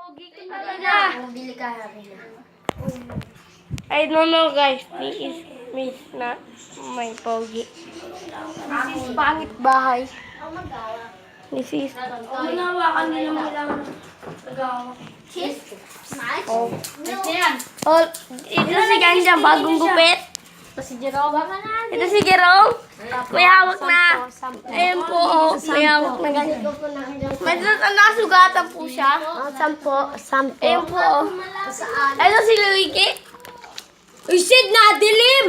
Pogi ka talaga. Bili ka rin. I don't know guys, this is Miss na may pogi. This is pangit bahay. This is... Manawakan nila mo lang. Cheese? Nice. Oh. Nice yan. Oh, ito si Ganja, bagong gupit. Ito si Jerome. Ito si Gerong. May hawak na. Ayun po, oh. May hawak na ganyan. May nasugatan po siya. Sampo. Ayun po, oh. Ito si Luigi. Uy, Sid, nadilim!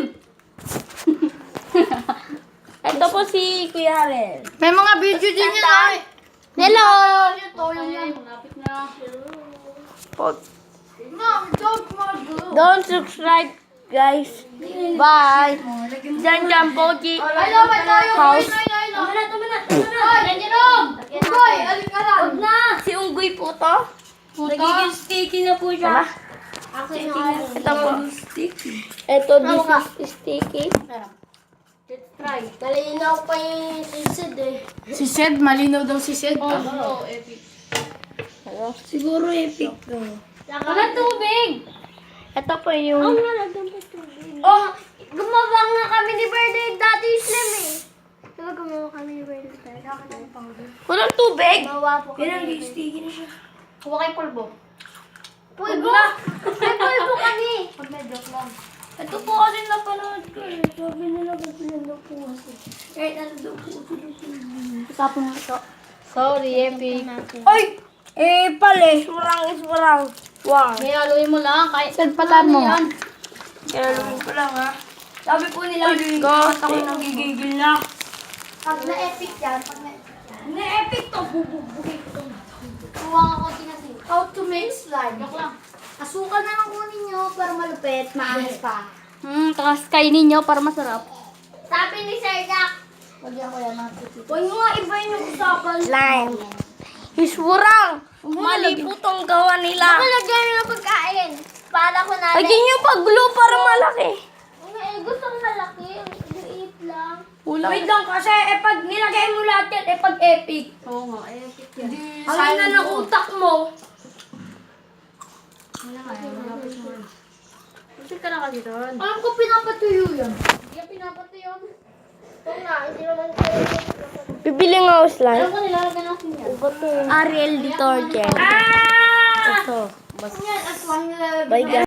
Ito po si Kuya Harel. May mga video din yan ay. Hello! Don't subscribe, guys. Bye. Dyan, Pogi. House. Si Unggoy po to. Nagiging sticky na po siya. Ito po. Ito, this is sticky. Let's try. Malinaw pa yung si Sid eh. Si Sid? Malinaw daw si Sid. Oo, epic. Siguro epic to. Walang tubig! Ito po yung... Oh, gumawa nga kami ni Birthday dati Slim eh. Diba gumawa kami ni Birthday? Walang tubig? Gumawa po kami. Sticky na siya. Huwag kayo pulbo. Pulbo? May pulbo kami. Pag may joke lang. Ito po kasi napanood ko eh. Sabi nila ba pinag po kasi. Kahit ano daw po. Isapon mo ito. Sorry, epic. Ay! Eh, pala. Surang. Wow. May haluin mo lang. Kahit patan mo. Kaya lumin ko lang ha. Sabi po nila, ako nagigigil na. Pag na-epic yan, Na-epic to. Bububuhin ko. kuha nga konti na sin. How to make slime. Joke lang. Asukal na lang kunin nyo para malupit, maangas pa. Tapos kainin nyo para masarap. Sabi ni Sir Jack. Lagyan ko yan natin. Huwag nyo nga iba yung usapan. Slime. Isurang. Mali po tong gawa nila. Lagyan nyo ng pagkain. Para ko na. Lagyan nyo pag glue para malaki. Gusto ko malaki. Liit lang. Wait lang kasi pag nilagay mo lahat yan, pag epic. Oo nga, epic yan. Ang ina ng utak mo. Wala nga, malapit mo. Kasi ka na kasi doon. Alam ko pinapatuyo yan. Hindi yan pinapatuyo. Oo nga, hindi naman kayo. Bibili nga ako slime. Alam ko nilalagyan natin yan. Ariel detergent. Ito. Yan, at one Bye guys.